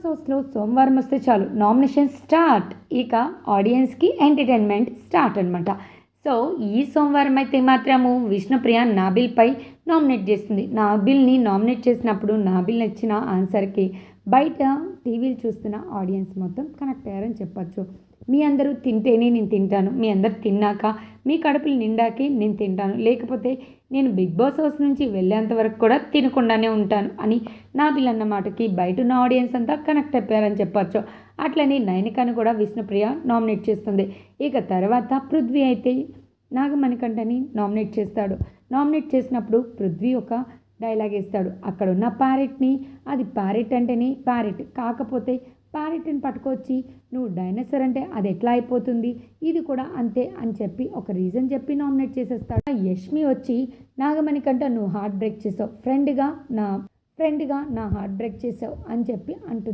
హౌస్లో సోమవారం వస్తే చాలు నామినేషన్ స్టార్ట్. ఇక ఆడియన్స్‌కి ఎంటర్‌టైన్‌మెంట్ స్టార్ట్ అనమాట. సో, ఈ సోమవారం అయితే మాత్రము విష్ణుప్రియ నాబిల్‌పై నామినేట్ చేస్తుంది. నాబిల్‌ని నామినేట్ చేసినప్పుడు నాబిల్ నచ్చిన ఆన్సర్‌కి బయట టీవీలు చూస్తున్న ఆడియన్స్ మొత్తం కనెక్ట్ అయ్యారని చెప్పొచ్చు. మీ అందరూ తింటేనే నేను తింటాను. మీ అందరూ తిన్నాక మీ కడుపులు నిండాకే నేను తింటాను. లేకపోతే నేను బిగ్ బాస్ హౌస్ నుంచి వెళ్ళేంత వరకు కూడా తినకుండానే ఉంటాను అని నాబిల్ అన్న మాటకి బయటున్న ఆడియన్స్ అంతా కనెక్ట్ అయిపోయారని చెప్పొచ్చు. అట్లనే నయనికను కూడా విష్ణుప్రియ నామినేట్ చేస్తుంది. ఇక తర్వాత పృథ్వీ అయితే నాగమణికంఠని నామినేట్ చేస్తాడు. నామినేట్ చేసినప్పుడు పృథ్వీ ఒక డైలాగ్ ఇస్తాడు. అక్కడున్న ప్యారెట్‌ని అది ప్యారెట్ అంటేనే ప్యారెట్. కాకపోతే ప్యారెట్‌ని పట్టుకొచ్చి నువ్వు డైనోసార్ అంటే అది ఎట్లా అయిపోతుంది? ఇది కూడా అంతే అని చెప్పి ఒక రీజన్ చెప్పి నామినేట్ చేసేస్తాడు. యష్మి వచ్చి నాగమణికంఠ నువ్వు హార్ట్ బ్రేక్ చేసావు. ఫ్రెండ్‌గా నా హార్ట్ బ్రేక్ చేసావు అని చెప్పి అంటుంది.